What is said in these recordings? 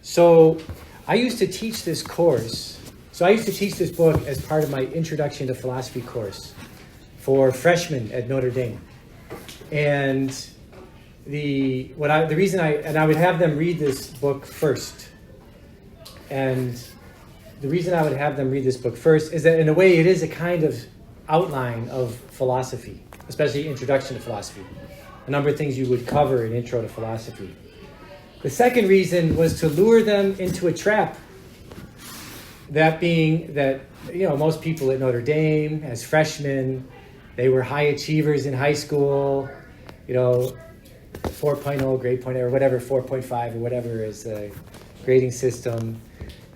So I used to teach this course. So I used to teach this book as part of my Introduction to Philosophy course for freshmen at Notre Dame. And the reason I would have them read this book first. And the reason I would have them read this book first is that in a way it is a kind of outline of philosophy, especially Introduction to Philosophy. A number of things you would cover in Intro to Philosophy. The second reason was to lure them into a trap. That being that, most people at Notre Dame as freshmen, they were high achievers in high school, 4.0, grade point, or whatever, 4.5 or whatever is the grading system.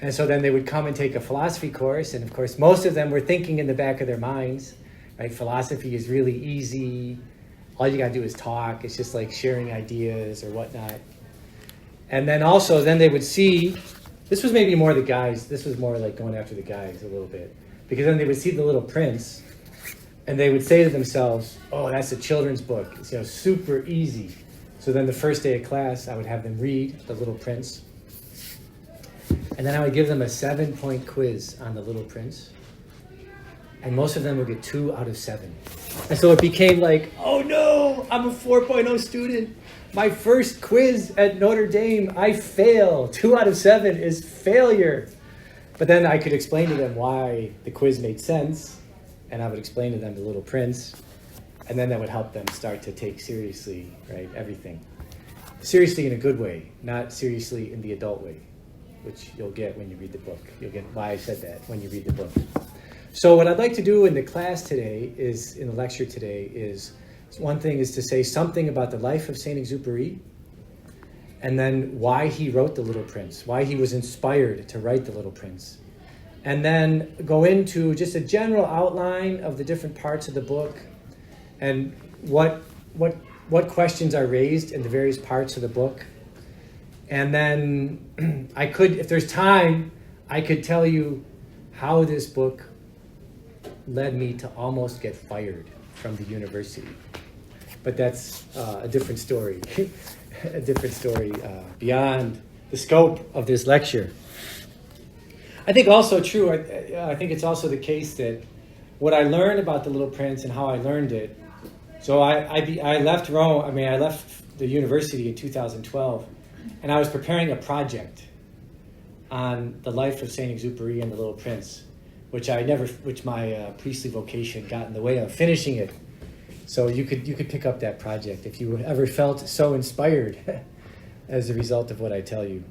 And so then they would come and take a philosophy course. And of course, most of them were thinking in the back of their minds, right? Philosophy is really easy. All you got to do is talk. It's just like sharing ideas or whatnot. And then also, they would see, this was maybe more the guys, this was more like going after the guys a little bit. Because then they would see The Little Prince, and they would say to themselves, oh, that's a children's book. It's, super easy. So then the first day of class, I would have them read The Little Prince. And then I would give them a 7-point quiz on The Little Prince. And most of them would get 2 out of 7. And so it became like, oh no, I'm a 4.0 student. My first quiz at Notre Dame, I fail. 2 out of 7 is failure. But then I could explain to them why the quiz made sense. And I would explain to them The Little Prince. And then that would help them start to take seriously, right, everything. Seriously in a good way, not seriously in the adult way, which you'll get when you read the book. You'll get why I said that when you read the book. So what I'd like to do in the class today is, in the lecture today, is one thing is to say something about the life of Saint-Exupéry, and then why he wrote The Little Prince, why he was inspired to write The Little Prince. And then go into just a general outline of the different parts of the book and what questions are raised in the various parts of the book. And then I could, if there's time, I could tell you how this book led me to almost get fired from the university. But that's a different story, beyond the scope of this lecture. I think also true, I think it's also the case that what I learned about The Little Prince and how I learned it, so I left Rome, I left the university in 2012, and I was preparing a project on the life of Saint-Exupéry and The Little Prince, which my priestly vocation got in the way of finishing it. So you could pick up that project if you ever felt so inspired as a result of what I tell you.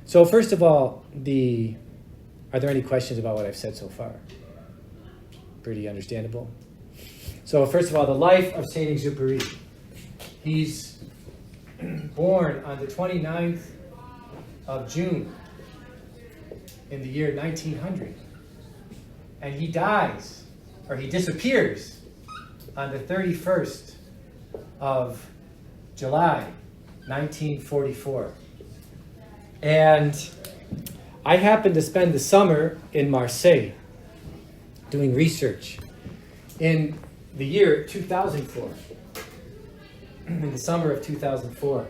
So first of all, are there any questions about what I've said so far? Pretty understandable. So first of all, the life of Saint-Exupéry. He's born on the 29th of June in the year 1900. And he dies, or he disappears, on the 31st of July, 1944. And I happened to spend the summer in Marseille doing research in the year 2004, in the summer of 2004.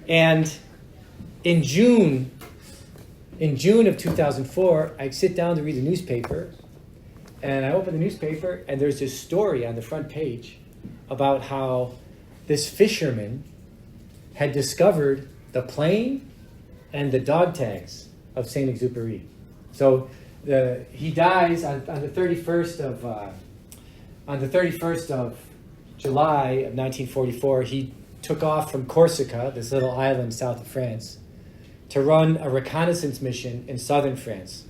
And in June of 2004, I sit down to read the newspaper, and I open the newspaper, and there's this story on the front page about how this fisherman had discovered the plane and the dog tags of Saint-Exupéry. So he dies on the 31st of July of 1944. He took off from Corsica, this little island south of France, to run a reconnaissance mission in southern France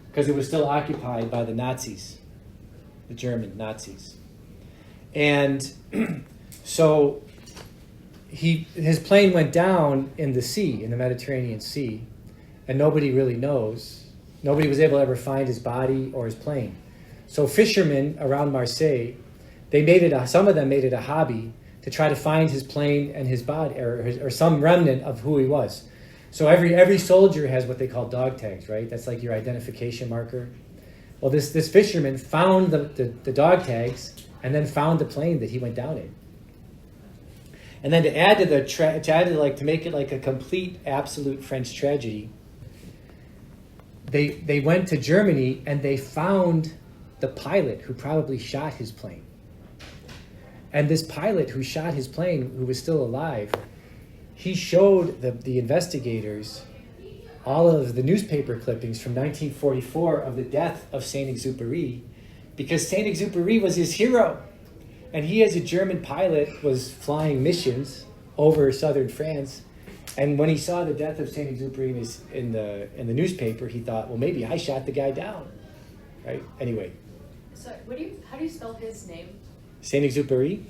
because it was still occupied by the Nazis, the German Nazis. And so his plane went down in the sea, in the Mediterranean Sea, and nobody really knows. Nobody was able to ever find his body or his plane. So fishermen around Marseille, some of them made it a hobby to try to find his plane and his body, or some remnant of who he was. So every soldier has what they call dog tags, right? That's like your identification marker. Well, this fisherman found the dog tags and then found the plane that he went down in. And then to add to to make it like a complete, absolute French tragedy, they went to Germany and they found the pilot who probably shot his plane. And this pilot who shot his plane, who was still alive, he showed the investigators all of the newspaper clippings from 1944 of the death of Saint-Exupéry, because Saint-Exupéry was his hero. And he, as a German pilot, was flying missions over southern France. And when he saw the death of Saint-Exupéry in the newspaper, he thought, well, maybe I shot the guy down, right? Anyway. So, how do you spell his name? Saint-Exupéry.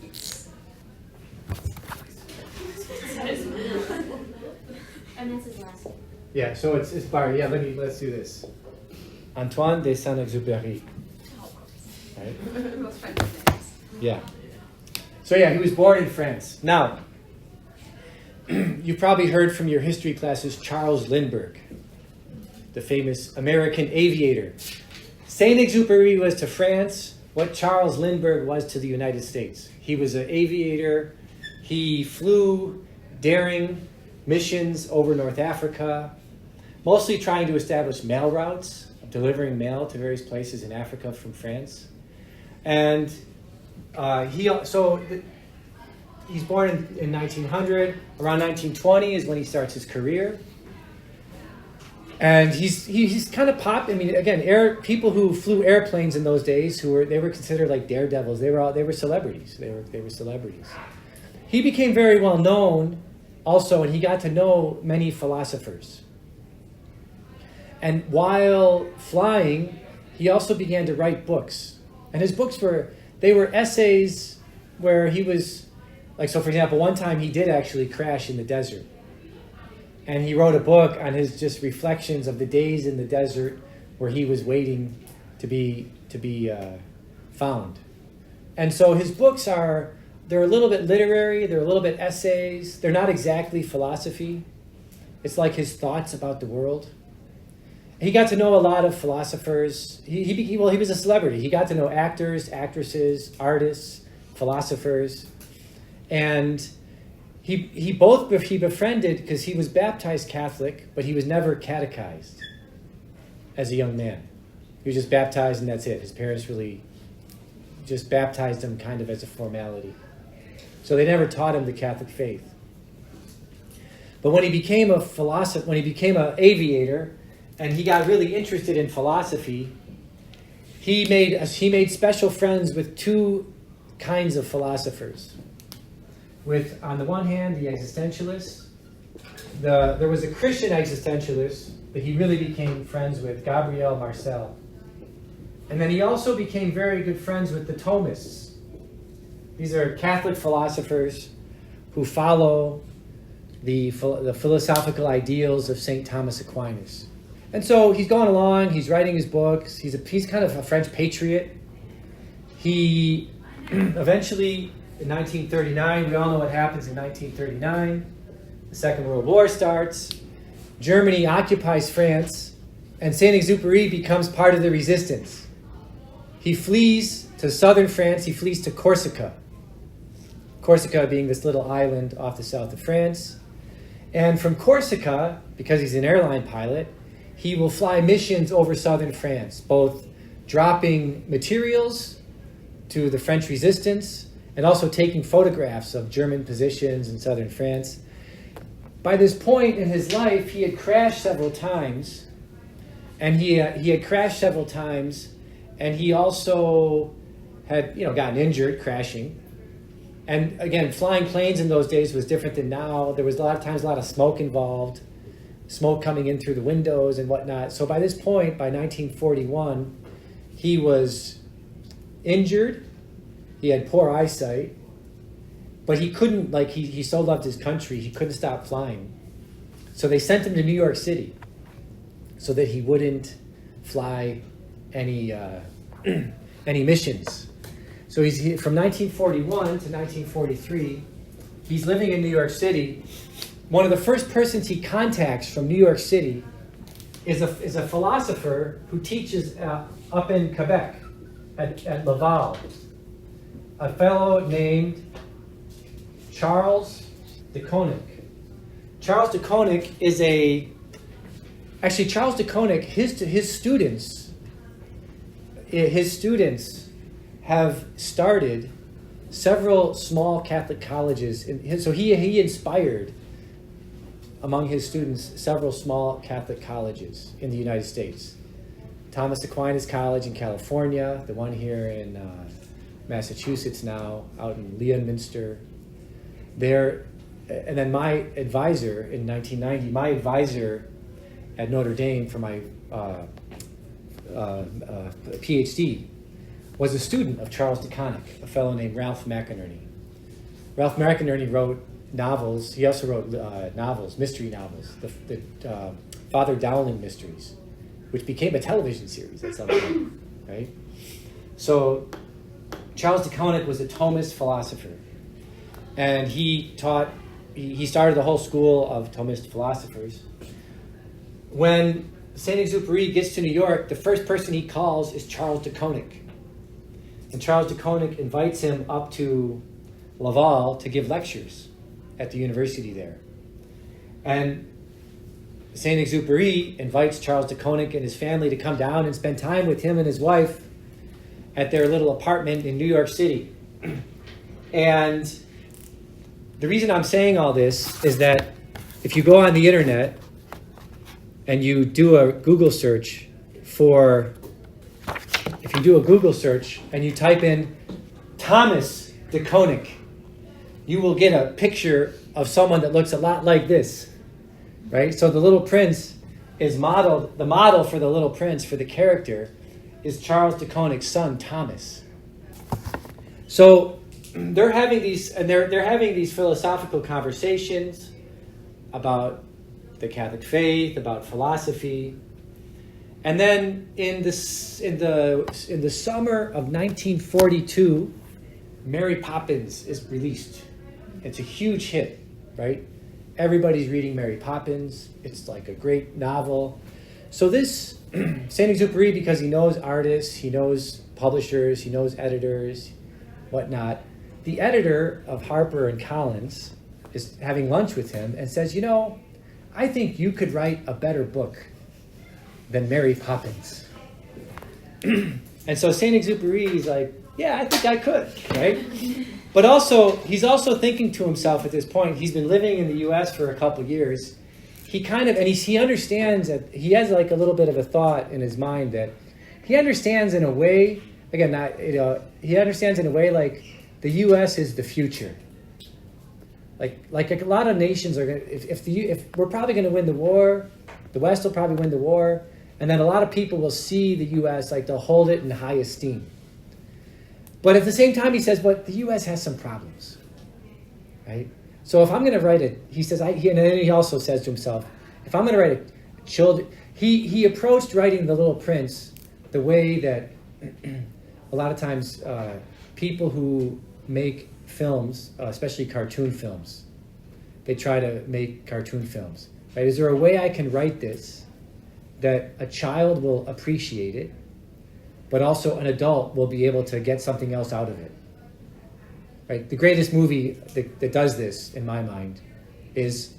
And that's his last name. Yeah, so it's bar. Yeah, let's do this. Antoine de Saint-Exupéry. Right? Yeah. So yeah, he was born in France. Now, you've probably heard from your history classes Charles Lindbergh, the famous American aviator. Saint-Exupéry was to France what Charles Lindbergh was to the United States. He was an aviator. He flew daring missions over North Africa, mostly trying to establish mail routes, delivering mail to various places in Africa from France. And he's born in 1900. Around 1920 is when he starts his career. And he's kind of I mean, again, people who flew airplanes in those days, they were considered like daredevils. They were celebrities. They were celebrities. He became very well known also, and he got to know many philosophers. And while flying, he also began to write books. And his books were essays where he was, like, so for example, one time he did actually crash in the desert. And he wrote a book on his just reflections of the days in the desert where he was waiting to be found. And so his books they're a little bit literary, they're a little bit essays, they're not exactly philosophy. It's like his thoughts about the world. He got to know a lot of philosophers. He was a celebrity. He got to know actors, actresses, artists, philosophers. And he befriended, because he was baptized Catholic, but he was never catechized as a young man. He was just baptized and that's it. His parents really just baptized him kind of as a formality. So they never taught him the Catholic faith. But when he became a philosopher, when he became an aviator, and he got really interested in philosophy, he made special friends with two kinds of philosophers. With, on the one hand, the existentialists. There was a Christian existentialist that he really became friends with, Gabriel Marcel. And then he also became very good friends with the Thomists. These are Catholic philosophers who follow the philosophical ideals of St. Thomas Aquinas. And so he's going along, he's writing his books, he's kind of a French patriot. He eventually, in 1939, we all know what happens in 1939. The Second World War starts. Germany occupies France, and Saint-Exupéry becomes part of the resistance. He flees to southern France, he flees to Corsica. Corsica being this little island off the south of France. And from Corsica, because he's an airline pilot, he will fly missions over southern France, both dropping materials to the French resistance and also taking photographs of German positions in southern France. By this point in his life, he had crashed several times, and he had crashed several times, and he also had gotten injured crashing. And again, flying planes in those days was different than now. There was a lot of smoke involved, smoke coming in through the windows and whatnot. So by this point, by 1941, he was injured. He had poor eyesight, but he couldn't, he so loved his country, he couldn't stop flying. So they sent him to New York City so that he wouldn't fly any missions. So from 1941 to 1943, he's living in New York City. One of the first persons he contacts from New York City is a philosopher who teaches up in Quebec at Laval, a fellow named Charles de Koninck. Charles de Koninck is actually Charles de Koninck, his students have started several small Catholic colleges. So he inspired among his students several small Catholic colleges in the United States. Thomas Aquinas College in California, the one here in Massachusetts now, out in Leominster. There, and then my advisor in 1990, my advisor at Notre Dame for my PhD was a student of Charles de Koninck, a fellow named Ralph McInerney. Ralph McInerney wrote novels. He also wrote novels, mystery novels, the Father Dowling Mysteries, which became a television series at some point, right? So Charles de Koninck was a Thomist philosopher, and he started the whole school of Thomist philosophers. When Saint-Exupéry gets to New York, the first person he calls is Charles de Koninck. And Charles de Koninck invites him up to Laval to give lectures at the university there. And Saint-Exupéry invites Charles de Koninck and his family to come down and spend time with him and his wife at their little apartment in New York City. And the reason I'm saying all this is that if you go on the internet and you do a Google search and you type in Thomas de Koninck, you will get a picture of someone that looks a lot like this, right? So the Little Prince is the model for the Little Prince, for the character, is Charles de Koninck's son, Thomas. So they're having these philosophical conversations about the Catholic faith, about philosophy. And then in the summer of 1942, Mary Poppins is released. It's a huge hit, right? Everybody's reading Mary Poppins. It's like a great novel. So this Saint-Exupéry, because he knows artists, he knows publishers, he knows editors, whatnot. The editor of Harper and Collins is having lunch with him and says, I think you could write a better book than Mary Poppins. And so Saint-Exupéry is like, yeah, I think I could, right? But he's also thinking to himself at this point, he's been living in the U.S. for a couple years. He understands that he has like a little bit of a thought in his mind that he understands in a way, he understands in a way like the U.S. is the future. Like a lot of nations are going to, if we're probably going to win the war, the West will probably win the war, and then a lot of people will see the U.S. like they'll hold it in high esteem. But at the same time, he says, but the U.S. has some problems, right? So if I'm going to write it, he says, and then he also says to himself, if I'm going to write a children, he approached writing The Little Prince the way that a lot of times people who make films, especially cartoon films, they try to make cartoon films, right? Is there a way I can write this that a child will appreciate it, but also an adult will be able to get something else out of it? Right? The greatest movie that does this, in my mind, is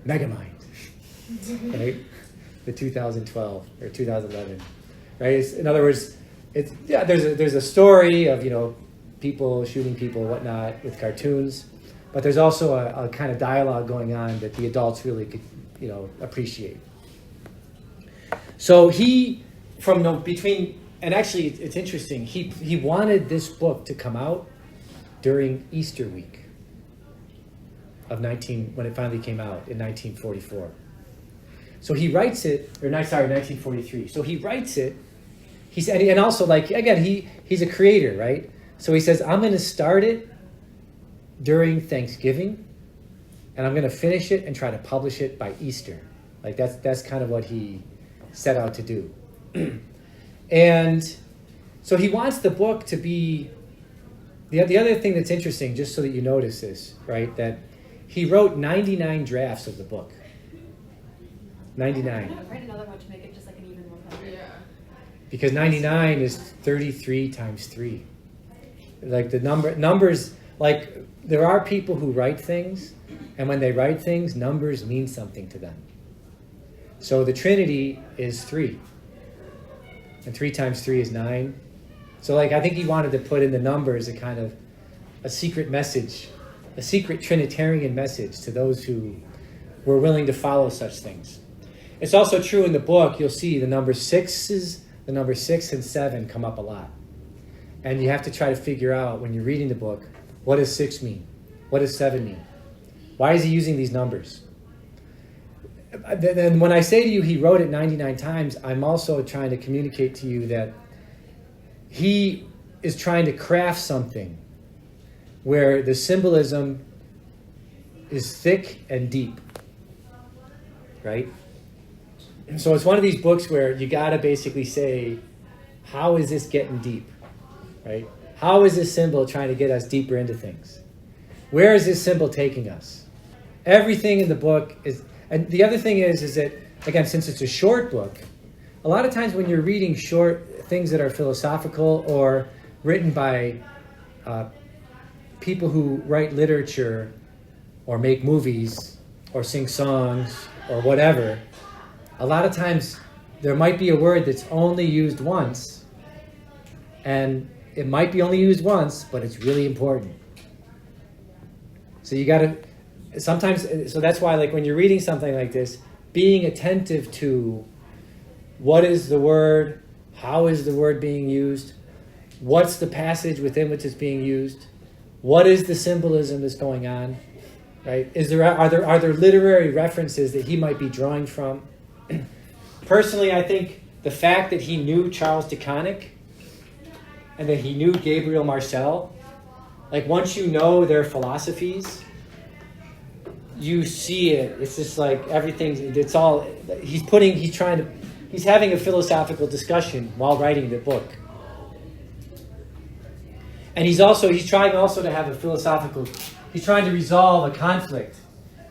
Megamind, right? The 2012 or 2011, right? In other words, there's a story of people shooting people, whatnot, with cartoons, but there's also a kind of dialogue going on that the adults really could, appreciate. So and actually, it's interesting. He wanted this book to come out during Easter week when it finally came out in 1944. So he writes it, 1943. So he writes it. He said, and also he's a creator, right? So he says, I'm going to start it during Thanksgiving, and I'm going to finish it and try to publish it by Easter. Like that's kind of what he set out to do. And so he wants the book to be, the other thing that's interesting, just so that you notice this, right, that he wrote 99 drafts of the book. 99. Write another one to make it just like an even 100. Yeah. Because 99 is 33 times 3. Like the numbers, like there are people who write things, and when they write things, numbers mean something to them. So the Trinity is 3. And 3 times 3 is 9. So like I think he wanted to put in the numbers a kind of a secret message, a secret Trinitarian message to those who were willing to follow such things. It's also true in the book, you'll see the number 6 and 7 come up a lot. And you have to try to figure out when you're reading the book, what does 6 mean? What does 7 mean? Why is he using these numbers? Then when I say to you he wrote it 99 times, I'm also trying to communicate to you that he is trying to craft something where the symbolism is thick and deep, right? And so it's one of these books where you got to basically say, how is this getting deep, right? How is this symbol trying to get us deeper into things? Where is this symbol taking us? Everything in the book is... And the other thing is that, again, since it's a short book, a lot of times when you're reading short things that are philosophical or written by people who write literature or make movies or sing songs or whatever, a lot of times there might be a word that's only used once, and it might be only used once, but it's really important. So you got to... Sometimes, so that's why, like, when you're reading something like this, being attentive to what is the word, how is the word being used, what's the passage within which it's being used, what is the symbolism that's going on, right? Are there literary references that he might be drawing from? Personally, I think the fact that he knew Charles de Connick and that he knew Gabriel Marcel, like, once you know their philosophies, you see it. It's just like it's all, he's having a philosophical discussion while writing the book. And he's trying to have he's trying to resolve a conflict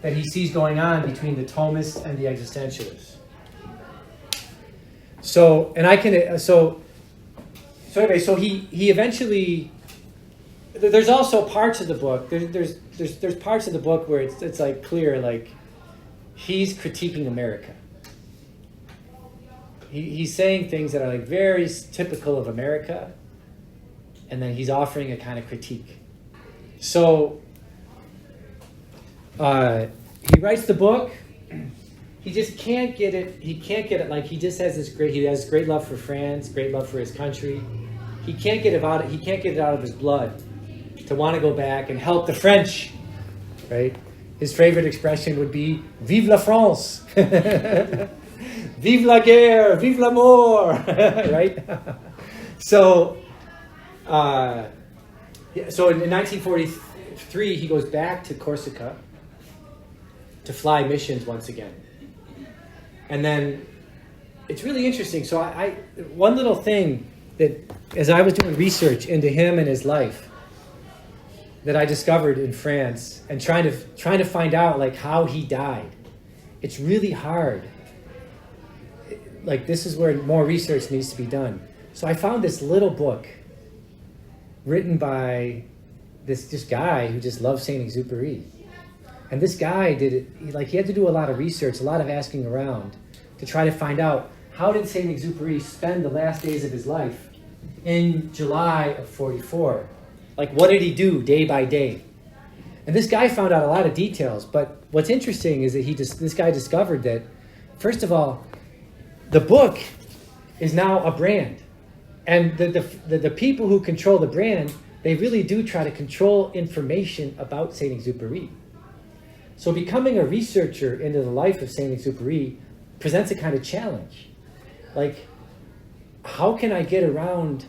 that he sees going on between the Thomists and the existentialists. So he eventually, there's also parts of the book, there's parts of the book where it's like clear, like he's critiquing America. He's saying things that are like very typical of America, and then he's offering a kind of critique. So he writes the book. He just can't get it. He can't get it. Like, he just has he has great love for France, great love for his country. He can't get it out. He can't get it out of his blood to want to go back and help the French, right? His favorite expression would be "Vive la France." Vive la guerre, vive l'amour, right? So in 1943, he goes back to Corsica to fly missions once again. And then it's really interesting. So one little thing that, as I was doing research into him and his life, that I discovered in France and trying to find out like how he died, it's really hard. Like, this is where more research needs to be done. So I found this little book written by this guy who just loves Saint-Exupéry. And this guy he had to do a lot of research, a lot of asking around to try to find out, how did Saint-Exupéry spend the last days of his life in July of 44? Like, what did he do day by day? And this guy found out a lot of details, but what's interesting is that this guy discovered that, first of all, the book is now a brand. And the people who control the brand, they really do try to control information about Saint-Exupéry. So becoming a researcher into the life of Saint-Exupéry presents a kind of challenge. Like, how can I get around...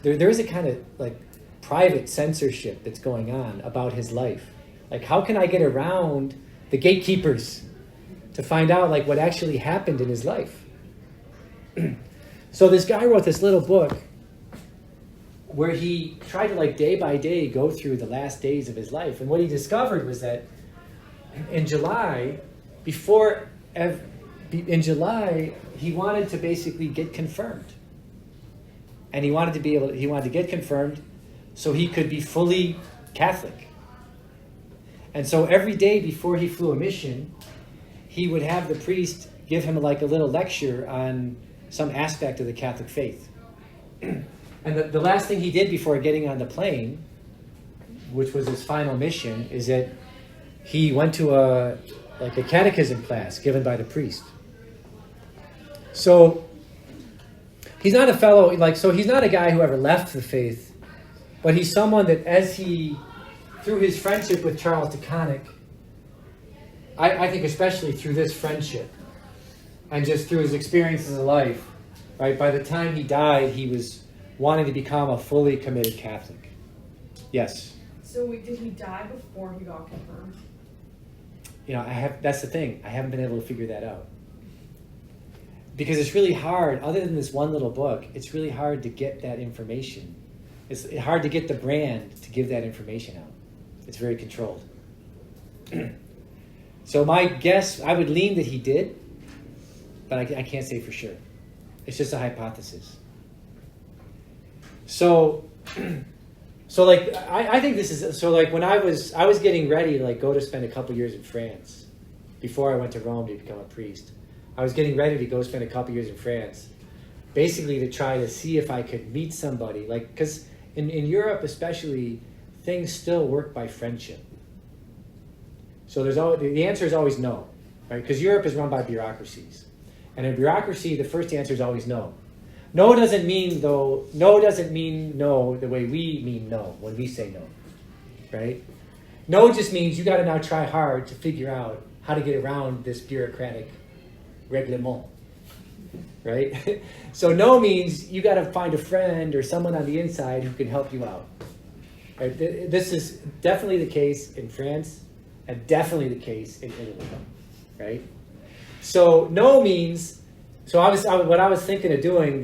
There is a kind of, like, private censorship that's going on about his life. Like, how can I get around the gatekeepers to find out, like, what actually happened in his life? So this guy wrote this little book where he tried to, like, day by day go through the last days of his life. And what he discovered was that in July, he wanted to basically get confirmed. And he wanted to get confirmed so he could be fully Catholic. And so every day before he flew a mission, he would have the priest give him like a little lecture on some aspect of the Catholic faith. And the last thing he did before getting on the plane, which was his final mission, is that he went to a catechism class given by the priest. So he's not a fellow, so he's not a guy who ever left the faith, but he's someone that through his friendship with Charles de Connick, I think especially through this friendship, and just through his experiences of life, right, by the time he died, he was wanting to become a fully committed Catholic. Yes? So did he die before he got confirmed? That's the thing. I haven't been able to figure that out. Because it's really hard, other than this one little book, it's really hard to get that information. It's hard to get the brand to give that information out. It's very controlled. So my guess, I would lean that he did, but I can't say for sure. It's just a hypothesis. So I think this is, when I was getting ready to go to spend a couple years in France before I went to Rome to become a priest. I was getting ready to go spend a couple years in France, basically to try to see if I could meet somebody, because in Europe especially, things still work by friendship. So the answer is always no, right? Because Europe is run by bureaucracies. And in bureaucracy, the first answer is always no. No doesn't mean no the way we mean no when we say no, right? No just means you got to now try hard to figure out how to get around this bureaucratic reglement, right? So no means you got to find a friend or someone on the inside who can help you out. Right? This is definitely the case in France and definitely the case in Italy, right? So no means, what I was thinking of doing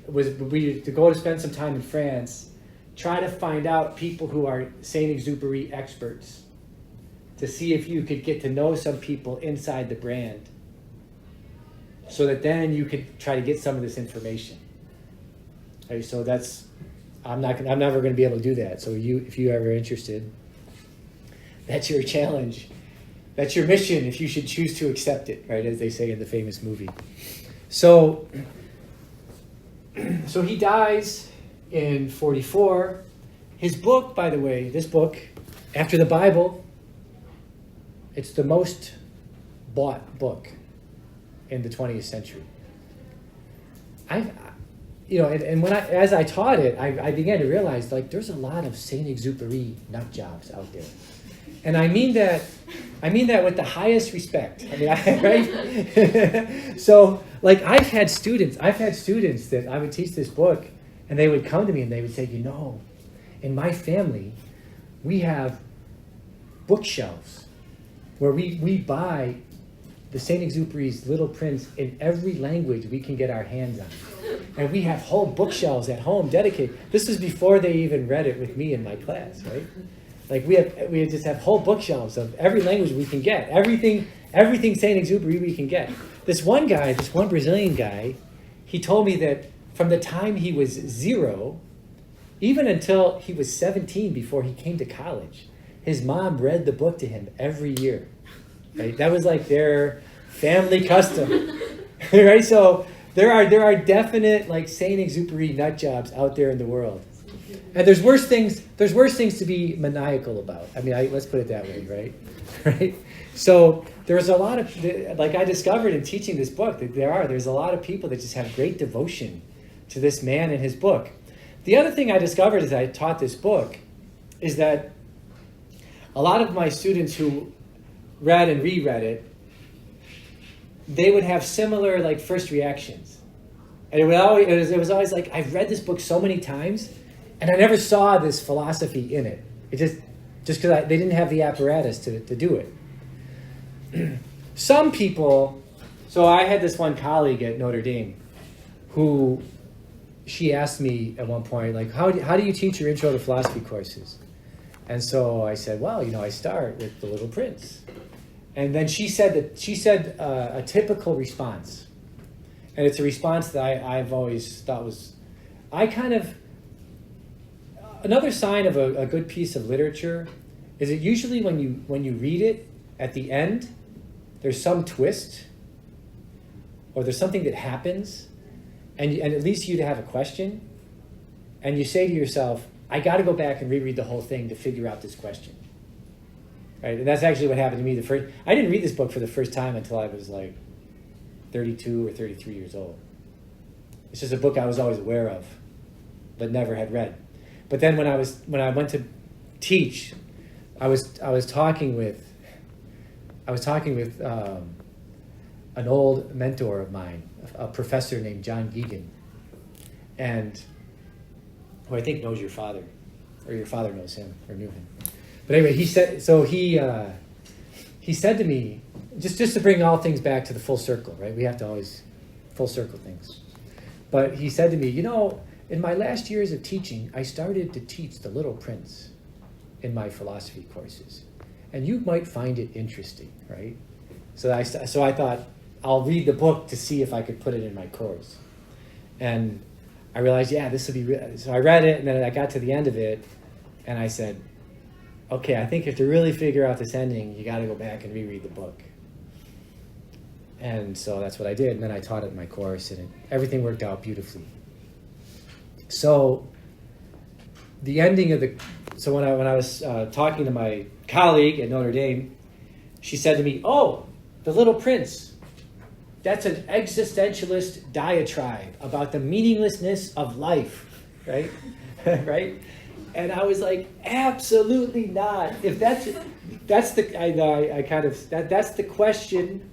was to go to spend some time in France, try to find out people who are Saint-Exupéry experts to see if you could get to know some people inside the brand so that then you could try to get some of this information. Okay, so I'm never going to be able to do that. So if you're ever interested, that's your challenge. That's your mission if you should choose to accept it, right? As they say in the famous movie. So he dies in 1944. His book, by the way, this book, after the Bible, it's the most bought book in the 20th century. And as I taught it, I began to realize there's a lot of Saint-Exupéry nut jobs out there. And I mean that with the highest respect. Right? So, I've had students that I would teach this book, and they would come to me and they would say, in my family, we have bookshelves where we buy the Saint-Exupéry's Little Prince in every language we can get our hands on. And we have whole bookshelves at home dedicated. This was before they even read it with me in my class, right? We just have whole bookshelves of every language we can get, everything Saint-Exupéry we can get. This one Brazilian guy, he told me that from the time he was 0, even until he was 17 before he came to college, his mom read the book to him every year. Right? That was their family custom. Right? So there are definite Saint-Exupéry nut jobs out there in the world. And there's worse things to be maniacal about. Let's put it that way, right? Right? So there's a lot of, I discovered in teaching this book, that there's a lot of people that just have great devotion to this man and his book. The other thing I discovered as I taught this book is that a lot of my students who read and reread it, they would have similar first reactions. And it was always I've read this book so many times, and I never saw this philosophy in it. It just because they didn't have the apparatus to do it. Some people, so I had this one colleague at Notre Dame who, she asked me at one point, how do you teach your intro to philosophy courses? And so I said, well, I start with The Little Prince. And then she said a typical response. And it's a response that I've always thought was, another sign of a good piece of literature is that usually when you read it, at the end, there's some twist or there's something that happens, and at least you'd have a question, and you say to yourself, I got to go back and reread the whole thing to figure out this question. Right? And that's actually what happened to me. I didn't read this book for the first time until I was like 32 or 33 years old. It's just a book I was always aware of, but never had read. But then when I went to teach, I was talking with an old mentor of mine, a professor named John Geegan, and who I think knows your father, or your father knows him or knew him. But anyway, he said to me, just to bring all things back to the full circle, right? We have to always full circle things. But he said to me, in my last years of teaching, I started to teach The Little Prince in my philosophy courses, and you might find it interesting, right? So I thought I'll read the book to see if I could put it in my course, and I realized, this would be. So I read it, and then I got to the end of it, and I said, okay, I think if to really figure out this ending, you got to go back and reread the book. And so that's what I did, and then I taught it in my course, and everything worked out beautifully. So the ending of so when I was talking to my colleague at Notre Dame, she said to me, "Oh, The Little Prince, that's an existentialist diatribe about the meaninglessness of life," right? Right? And I was like, absolutely not. If that's the question.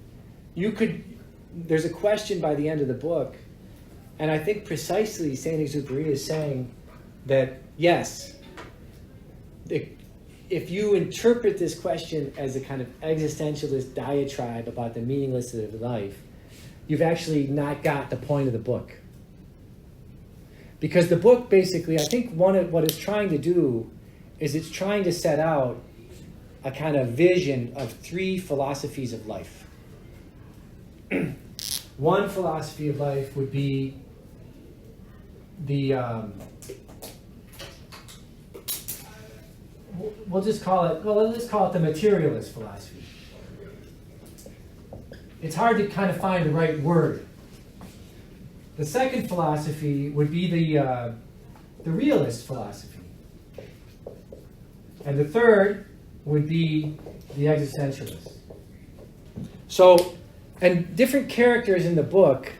There's a question by the end of the book, and I think precisely Saint-Exupéry is saying that yes, if you interpret this question as a kind of existentialist diatribe about the meaninglessness of life, you've actually not got the point of the book. Because the book basically, I think what it's trying to do is it's trying to set out a kind of vision of three philosophies of life. One philosophy of life would be let's just call it the materialist philosophy. It's hard to kind of find the right word. The second philosophy would be the realist philosophy. And the third would be the existentialist. So, and different characters in the book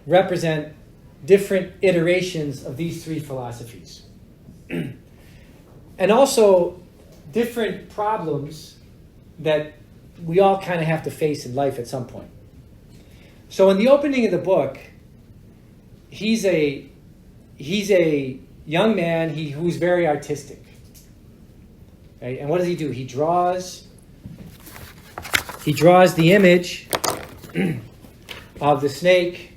represent different iterations of these three philosophies. And also different problems that we all kind of have to face in life at some point. So in the opening of the book, he's a young man who's very artistic. Right? And what does he do? He draws the image of the snake,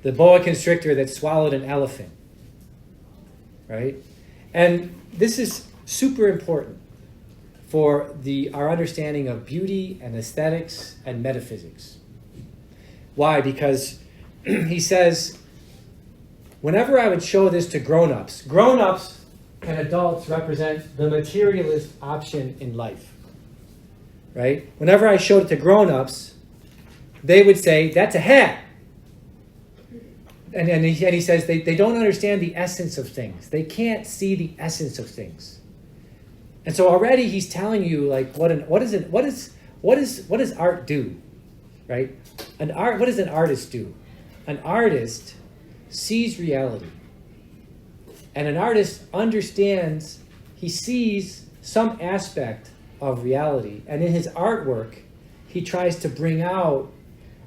the boa constrictor that swallowed an elephant. Right? And this is super important for our understanding of beauty and aesthetics and metaphysics. Why? Because he says, whenever I would show this to grown-ups and adults represent the materialist option in life. Right? Whenever I showed it to grown-ups, they would say, that's a hat. And he says they don't understand the essence of things. They can't see the essence of things. And so already he's telling you like what does art do? Right? What does an artist do? An artist sees reality. And an artist understands, he sees some aspect of reality. And in his artwork, he tries to bring out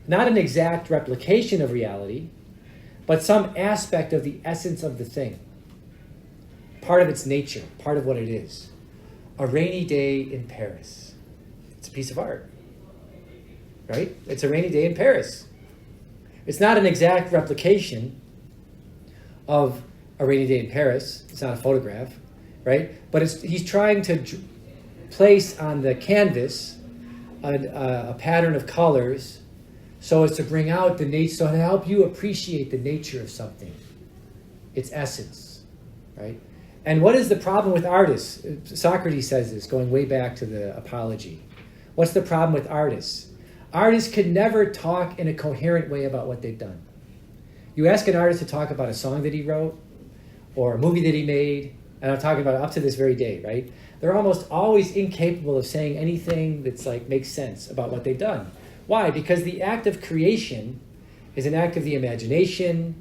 not an exact replication of reality, but some aspect of the essence of the thing. Part of its nature, part of what it is. A rainy day in Paris. It's a piece of art. Right? It's a rainy day in Paris. It's not an exact replication of a rainy day in Paris. It's not a photograph, right? But he's trying to place on the canvas a pattern of colors so as to bring out the nature, so to help you appreciate the nature of something, its essence, right? And what is the problem with artists? Socrates says this, going way back to the Apology. What's the problem with artists? artists could never talk in a coherent way about what they've done. You ask an artist to talk about a song that he wrote or a movie that he made, and I'm talking about up to this very day, right? They're almost always incapable of saying anything that's like makes sense about what they've done. Why? Because the act of creation is an act of the imagination,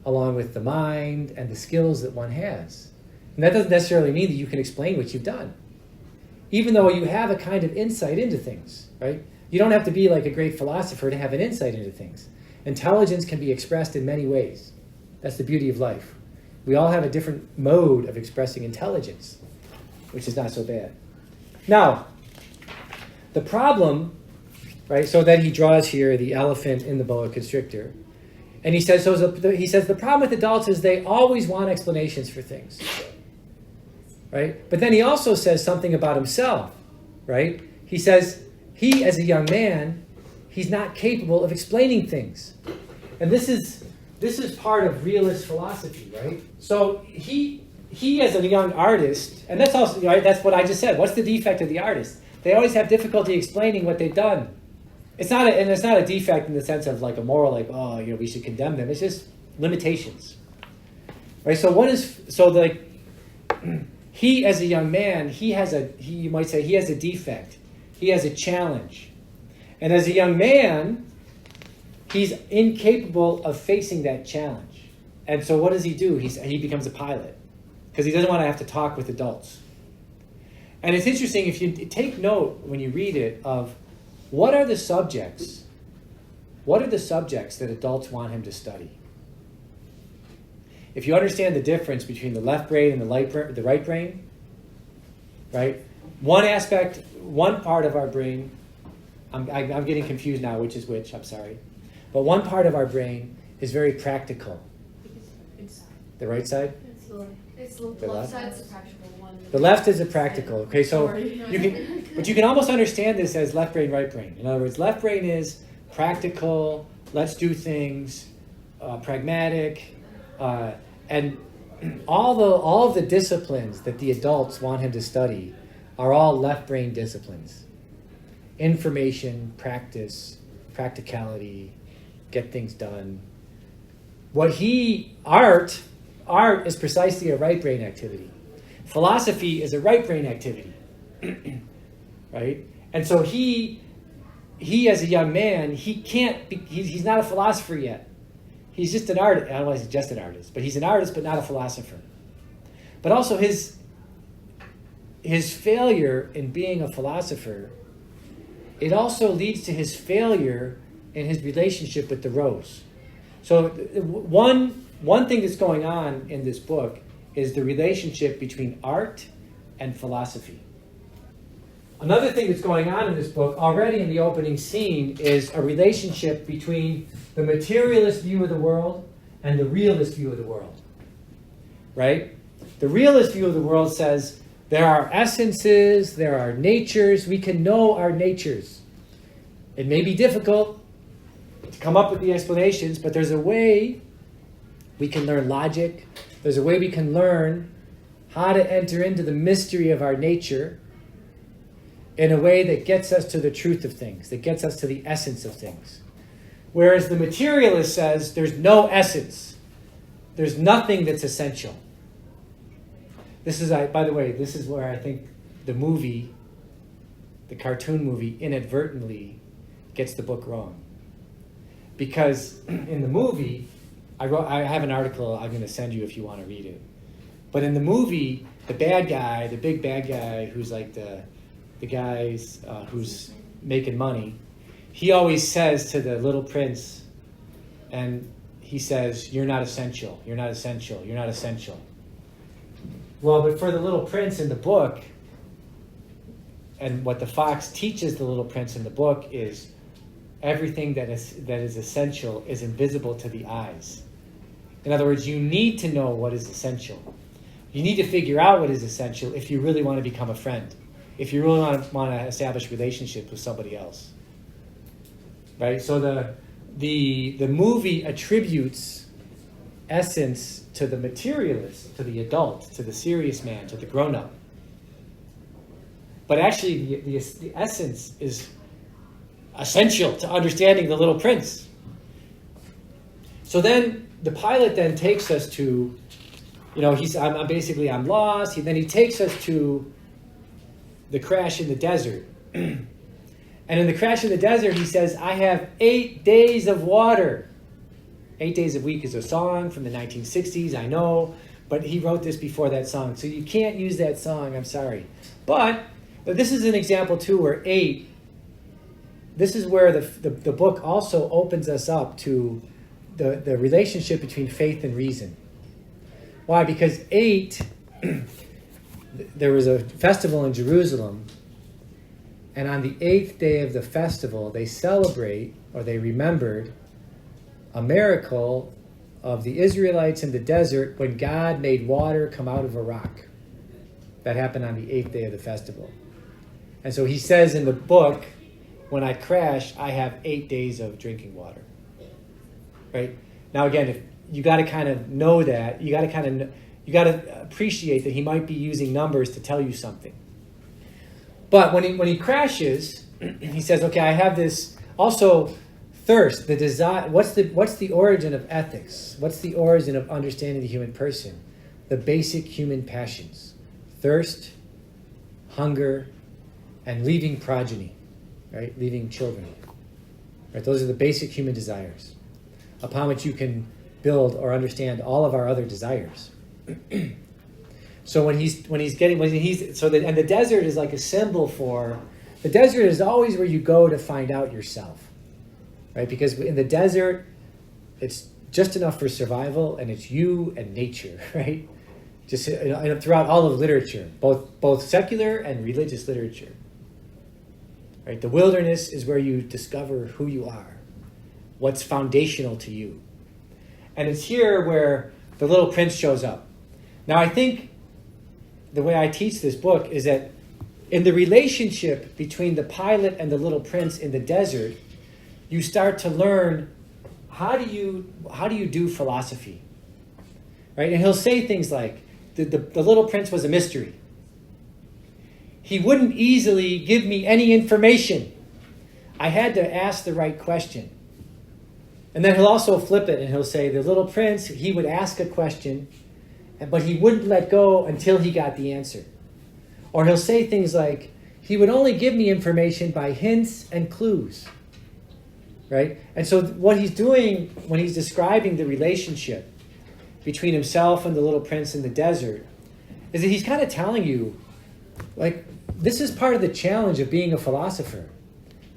along with the mind and the skills that one has. And that doesn't necessarily mean that you can explain what you've done, even though you have a kind of insight into things, right? You don't have to be like a great philosopher to have an insight into things. Intelligence can be expressed in many ways. That's the beauty of life. We all have a different mode of expressing intelligence, which is not so bad. Now, the problem, right, so then he draws here the elephant in the boa constrictor. And he says, the problem with adults is they always want explanations for things, right? But then he also says something about himself, right? He says, he, as a young man, he's not capable of explaining things. And this is part of realist philosophy, right? So he as a young artist, and that's also, right, that's what I just said. What's the defect of the artist? They always have difficulty explaining what they've done. It's not a defect in the sense of like a moral, like, oh, you know, we should condemn them. It's just limitations, right? So he as a young man, you might say he has a defect. He has a challenge. And as a young man, he's incapable of facing that challenge. And so what does he do? He becomes a pilot because he doesn't want to have to talk with adults. And it's interesting if you take note when you read it of what are the subjects that adults want him to study? If you understand the difference between the left brain and the right brain, right? One part of our brain, I'm getting confused now, which is which, I'm sorry. But one part of our brain is very practical. The right side? It's the The left left? side's the practical one. The left is a practical. Okay, so you can almost understand this as left brain, right brain. In other words, left brain is practical, let's do things, pragmatic, and all of the disciplines that the adults want him to study are all left brain disciplines. Information, practice, practicality, get things done. Art is precisely a right brain activity. Philosophy is a right brain activity, right? And so he as a young man, he's not a philosopher yet. He's just an artist. I don't know if he's just an artist, but he's an artist, but not a philosopher. But also his failure in being a philosopher, it also leads to his failure in his relationship with the rose. So one thing that's going on in this book is the relationship between art and philosophy. Another thing that's going on in this book, already in the opening scene, is a relationship between the materialist view of the world and the realist view of the world. Right? The realist view of the world says there are essences, there are natures, we can know our natures. It may be difficult to come up with the explanations, but there's a way we can learn logic. There's a way we can learn how to enter into the mystery of our nature in a way that gets us to the truth of things, that gets us to the essence of things. Whereas the materialist says there's no essence. There's nothing that's essential. By the way, this is where I think the cartoon movie, inadvertently gets the book wrong. Because in the movie, I have an article I'm going to send you if you want to read it. But in the movie, the big bad guy, who's like the guys who's making money, he always says to the little prince, and he says, "You're not essential. You're not essential. You're not essential." Well, but for the little prince in the book, and what the fox teaches the little prince in the book is everything that is essential is invisible to the eyes. In other words, you need to know what is essential. You need to figure out what is essential if you really want to become a friend, if you really want to establish relationships with somebody else. Right? So the movie attributes essence to the materialist, to the adult, to the serious man, to the grown-up. But actually, the essence is essential to understanding the Little Prince. So then the pilot then takes us to, I'm lost. Then he takes us to the crash in the desert. And in the crash in the desert, he says, I have 8 days of water. 8 Days a Week is a song from the 1960s, I know, but he wrote this before that song. So you can't use that song, I'm sorry. But this is an example, too, where 8, this is where the book also opens us up to the relationship between faith and reason. Why? Because 8, there was a festival in Jerusalem, and on the 8th day of the festival, they celebrate, or they remembered, a miracle of the Israelites in the desert when God made water come out of a rock. That happened on the 8th day of the festival. And so he says in the book, when I crash, I have 8 days of drinking water. Right? Now again, if you got to kind of know that, you got to appreciate that he might be using numbers to tell you something. But when he crashes, he says, okay, I have this also thirst, the desire. What's the origin of ethics? What's the origin of understanding the human person? The basic human passions: thirst, hunger, and leaving progeny, right? Leaving children. Right? Those are the basic human desires, upon which you can build or understand all of our other desires. So and the desert is like a symbol for, the desert is always where you go to find out yourself, right? Because in the desert, it's just enough for survival, and it's you and nature, right? Just throughout all of literature, both secular and religious literature, right? The wilderness is where you discover who you are, what's foundational to you. And it's here where the Little Prince shows up. Now, I think the way I teach this book is that in the relationship between the pilot and the Little Prince in the desert, you start to learn how do you do philosophy, right? And he'll say things like, the Little Prince was a mystery. He wouldn't easily give me any information. I had to ask the right question. And then he'll also flip it and he'll say, the Little Prince, he would ask a question, but he wouldn't let go until he got the answer. Or he'll say things like, he would only give me information by hints and clues. Right? And so what he's doing when he's describing the relationship between himself and the Little Prince in the desert is that he's kind of telling you, like, this is part of the challenge of being a philosopher.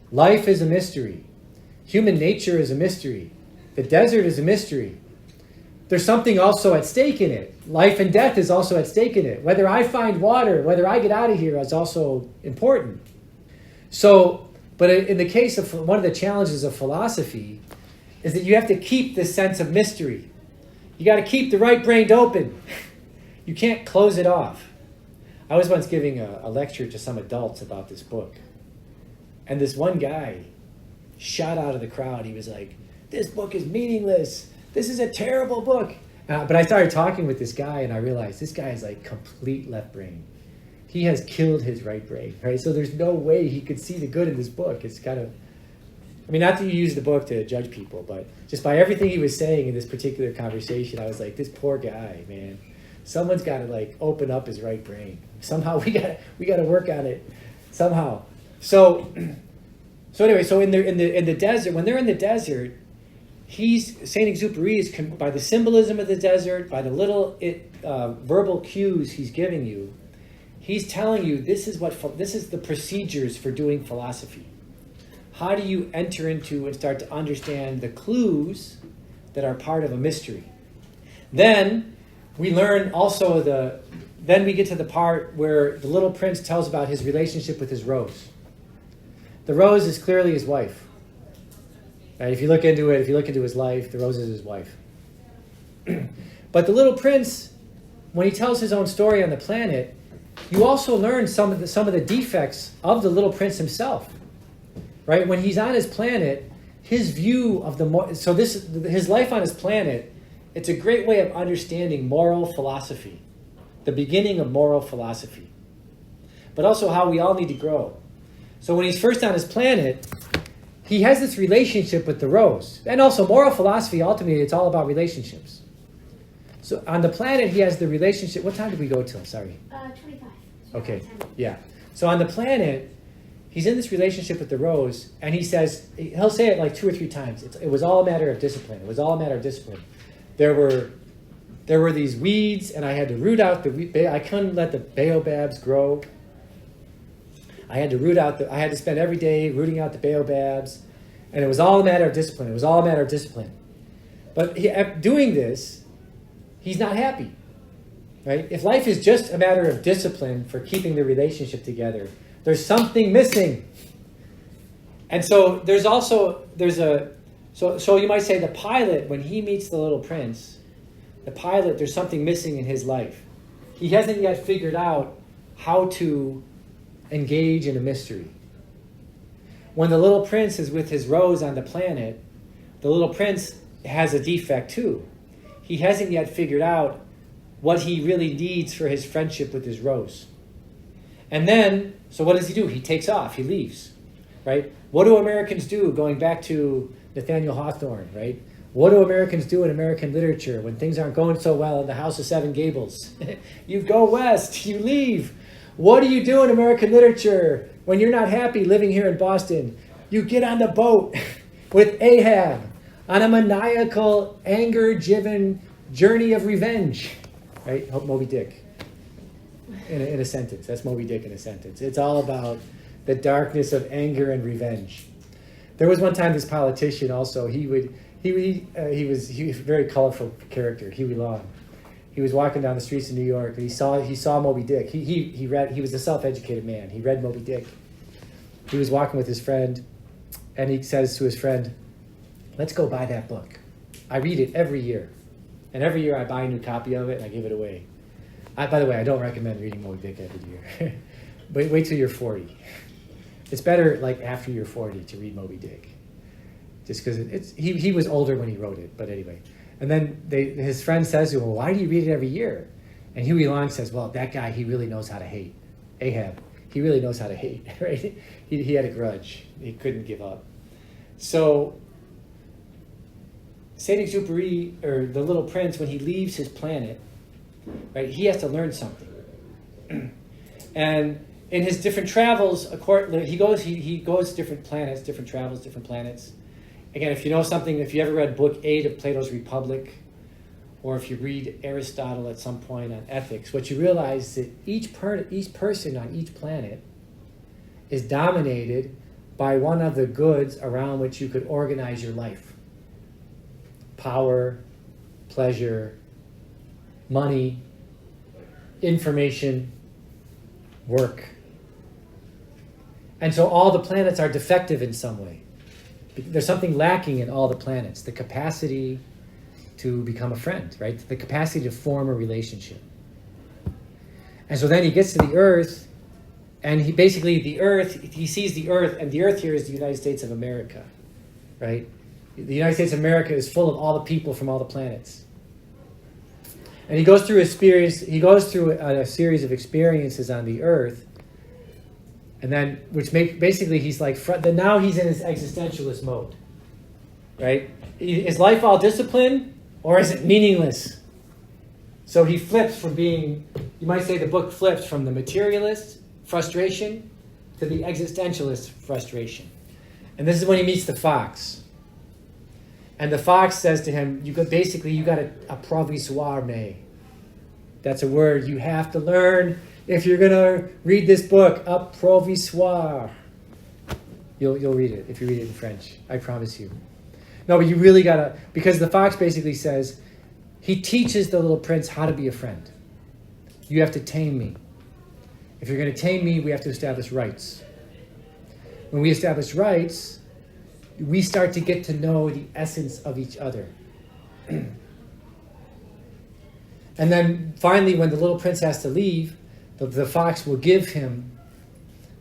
Life is a mystery. Human nature is a mystery. The desert is a mystery. There's something also at stake in it. Life and death is also at stake in it. Whether I find water, whether I get out of here is also important. So, but in the case of one of the challenges of philosophy is that you have to keep this sense of mystery. You got to keep the right brain open. You can't close it off. I was once giving a lecture to some adults about this book. And this one guy shot out of the crowd. He was like, this book is meaningless. This is a terrible book. But I started talking with this guy, and I realized this guy is like complete left brain. He has killed his right brain, right? So there's no way he could see the good in this book. It's kind of, not that you use the book to judge people, but just by everything he was saying in this particular conversation, I was like, this poor guy, man. Someone's got to like open up his right brain. Somehow we got to work on it. Somehow. So anyway, so in the desert, when they're in the desert, Saint-Exupéry is by the symbolism of the desert, by the little verbal cues he's giving you, he's telling you this is the procedures for doing philosophy. How do you enter into and start to understand the clues that are part of a mystery? Then we learn also then we get to the part where the Little Prince tells about his relationship with his rose. The rose is clearly his wife. Right? If you look into his life, the rose is his wife. But the Little Prince, when he tells his own story on the planet, you also learn some of the defects of the Little Prince himself. Right? When he's on his planet, his view of his life on his planet, it's a great way of understanding moral philosophy, the beginning of moral philosophy, but also how we all need to grow. So when he's first on his planet, he has this relationship with the rose. And also moral philosophy, ultimately, it's all about relationships. So on the planet, he has the relationship. What time did we go till? Sorry. 25. Okay, yeah. So on the planet, he's in this relationship with the rose, and he'll say it like 2 or 3 times. It was all a matter of discipline. It was all a matter of discipline. There were these weeds, and I had to root out I couldn't let the baobabs grow. I had to spend every day rooting out the baobabs, and it was all a matter of discipline. It was all a matter of discipline. But doing this, he's not happy, right? If life is just a matter of discipline for keeping the relationship together, there's something missing. And so so you might say the pilot, when he meets the little prince, there's something missing in his life. He hasn't yet figured out how to engage in a mystery. When the little prince is with his rose on the planet, the little prince has a defect too. He hasn't yet figured out what he really needs for his friendship with his rose. And then, so what does he do? He takes off, he leaves, right? What do Americans do, going back to Nathaniel Hawthorne, right? What do Americans do in American literature when things aren't going so well in the House of Seven Gables? You go west, you leave. What do you do in American literature when you're not happy living here in Boston? You get on the boat with Ahab on a maniacal, anger-driven journey of revenge. Right? Moby Dick. In a sentence. That's Moby Dick in a sentence. It's all about the darkness of anger and revenge. There was one time this politician also, he was a very colorful character, Huey Long. He was walking down the streets of New York, and he saw Moby Dick. He was a self-educated man. He read Moby Dick. He was walking with his friend, and he says to his friend, "Let's go buy that book. I read it every year. And every year I buy a new copy of it, and I give it away." By the way, I don't recommend reading Moby Dick every year. But wait till you're 40. It's better like after you're 40 to read Moby Dick. Just because he was older when he wrote it, but anyway. And then his friend says to him, "Well, why do you read it every year?" And Huey Long says, "Well, that guy, he really knows how to hate. Ahab, he really knows how to hate." Right? He had a grudge. He couldn't give up. So Saint-Exupéry, or the Little Prince, when he leaves his planet, right, he has to learn something. And in his different travels, he goes to different planets, different travels, different planets. Again, if you know something, if you ever read Book 8 of Plato's Republic, or if you read Aristotle at some point on ethics, what you realize is that each person on each planet is dominated by one of the goods around which you could organize your life. Power, pleasure, money, information, work. And so all the planets are defective in some way. There's something lacking in all the planets. The capacity to become a friend, right? The capacity to form a relationship. And so then he gets to the Earth, and he sees the Earth, and the Earth here is the United States of America, right? The United States of America is full of all the people from all the planets. And he goes through a series of experiences on the Earth, and then, basically he's like, now he's in his existentialist mode, right? Is life all discipline, or is it meaningless? So he flips from being, you might say the book flips from the materialist frustration to the existentialist frustration. And this is when he meets the fox. And the fox says to him, you got a provisoire me. That's a word you have to learn if you're going to read this book, a provisoire. You'll read it if you read it in French. I promise you. No, but you really got to, because the fox basically says, he teaches the little prince how to be a friend. You have to tame me. If you're going to tame me, we have to establish rights. When we establish rights, we start to get to know the essence of each other. And then finally, when the little prince has to leave, the fox will give him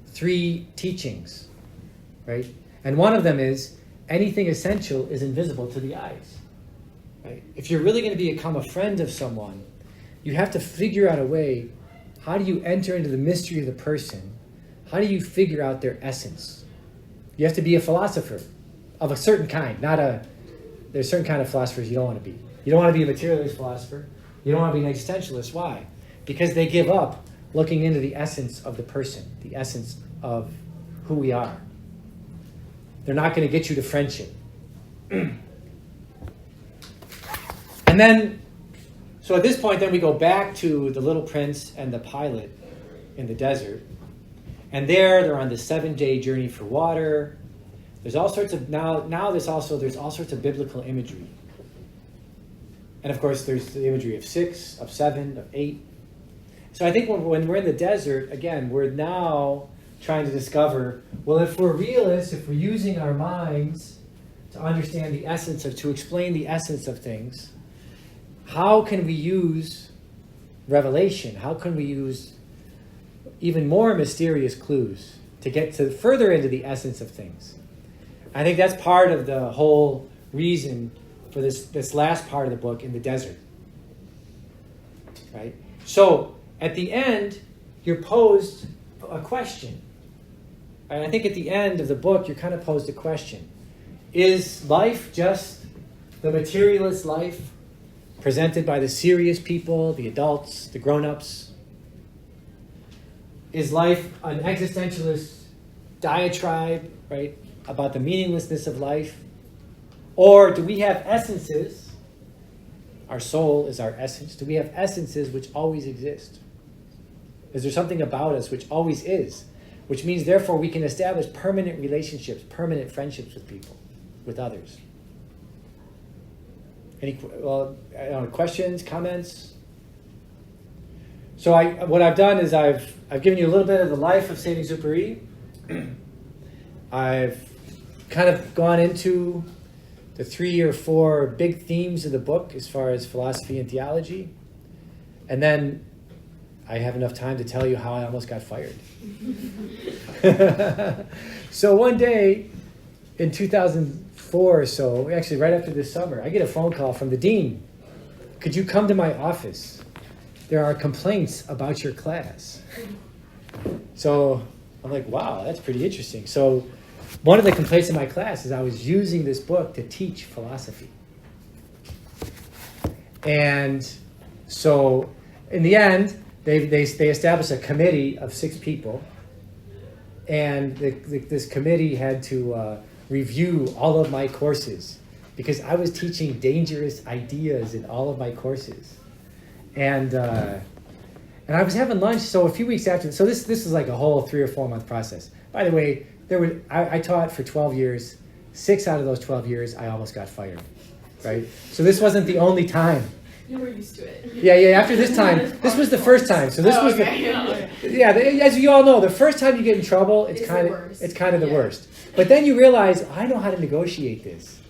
3 teachings, right? And one of them is, anything essential is invisible to the eyes. Right? If you're really going to become a friend of someone, you have to figure out a way, how do you enter into the mystery of the person? How do you figure out their essence? You have to be a philosopher of a certain kind, there's certain kind of philosophers you don't want to be. You don't want to be a materialist philosopher. You don't want to be an existentialist. Why? Because they give up looking into the essence of the person, the essence of who we are. They're not going to get you to friendship. And then, so at this point, then we go back to the little prince and the pilot in the desert. And there, they're on the 7-day journey for water. There's all sorts of, there's all sorts of biblical imagery. And of course, there's the imagery of 6, of 7, of 8. So I think when we're in the desert, again, we're now trying to discover, well, if we're realists, if we're using our minds to understand the essence to explain the essence of things, how can we use revelation? How can we use even more mysterious clues to get to further into the essence of things? I think that's part of the whole reason for this last part of the book in the desert. Right? So, at the end, you're posed a question. And I think at the end of the book, you're kind of posed a question. Is life just the materialist life presented by the serious people, the adults, the grown-ups? Is life an existentialist diatribe, right, about the meaninglessness of life? Or do we have essences? Our soul is our essence. Do we have essences which always exist? Is there something about us which always is? Which means, therefore, we can establish permanent relationships, permanent friendships with people, with others. Any questions, comments? So what I've done is I've given you a little bit of the life of Saint-Exupéry. I've kind of gone into the 3 or 4 big themes of the book as far as philosophy and theology. And then I have enough time to tell you how I almost got fired. So one day in 2004 or so, actually right after this summer, I get a phone call from the dean. Could you come to my office? There are complaints about your class. So I'm like, wow, that's pretty interesting. So one of the complaints in my class is I was using this book to teach philosophy. And so in the end, they established a committee of 6 people. And this committee had to review all of my courses because I was teaching dangerous ideas in all of my courses. And I was having lunch, so a few weeks after, so this is like a whole 3 or 4 month process. By the way, I taught for 12 years. 6 out of those 12 years, I almost got fired, right? So this wasn't the only time. You were used to it. Yeah, after this time, this was the first time. So this was as you all know, the first time you get in trouble, it's kind of the worst. But then you realize, I know how to negotiate this.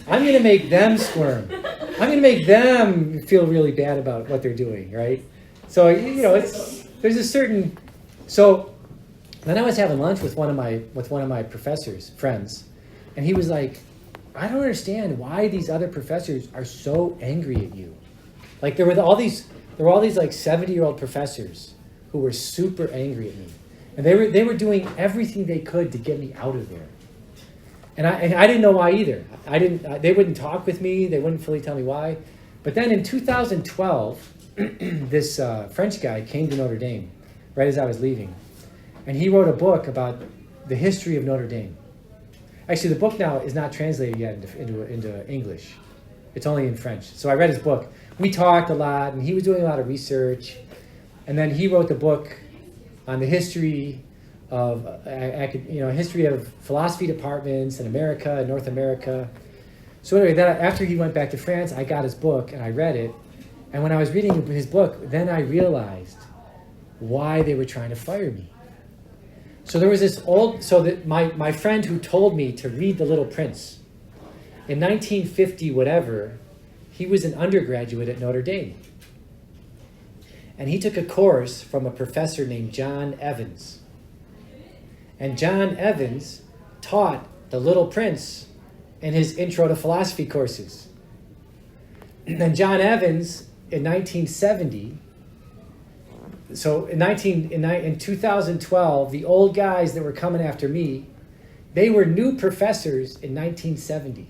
I'm going to make them squirm. I'm going to make them feel really bad about what they're doing, right? So, there's a certain... So then I was having lunch with one of my professors, friends, and he was like, I don't understand why these other professors are so angry at you. Like there were all these like 70-year-old professors who were super angry at me. And they were doing everything they could to get me out of there. And I didn't know why either. They wouldn't talk with me. They wouldn't fully tell me why. But then in 2012, this French guy came to Notre Dame right as I was leaving. And he wrote a book about the history of Notre Dame. Actually, the book now is not translated yet into English. It's only in French. So I read his book. We talked a lot, and he was doing a lot of research. And then he wrote the book on the history of history of philosophy departments in America, and North America. So anyway, after he went back to France, I got his book and I read it. And when I was reading his book, then I realized why they were trying to fire me. So there was this my friend who told me to read The Little Prince. In 1950 whatever, he was an undergraduate at Notre Dame. And he took a course from a professor named John Evans. And John Evans taught The Little Prince in his Intro to Philosophy courses. And John Evans, in 1970, so in 2012, the old guys that were coming after me, They were new professors in 1970.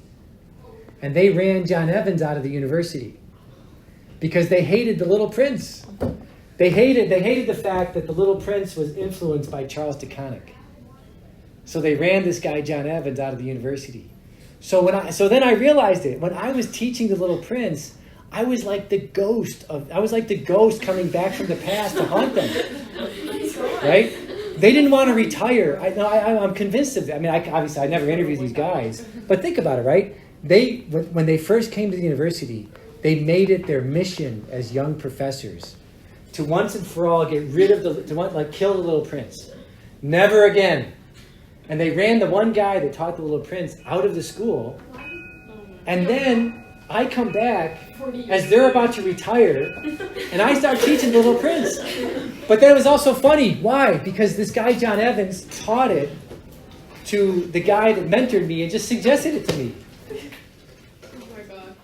And they ran John Evans out of the university because they hated The Little Prince. They hated the fact that The Little Prince was influenced by Charles DeConnick. So they ran this guy, John Evans, out of the university. So then I realized it. When I was teaching The Little Prince, I was like the ghost coming back from the past to haunt them. Right? They didn't want to retire. I'm convinced of it. I mean, obviously, I never interviewed these guys. But think about it, right? When they first came to the university, they made it their mission as young professors to once and for all get rid of kill The Little Prince. Never again. And they ran the one guy that taught The Little Prince out of the school. And then I come back as they're about to retire, and I start teaching The Little Prince. But then it was also funny. Why? Because this guy, John Evans, taught it to the guy that mentored me and just suggested it to me. Oh my god.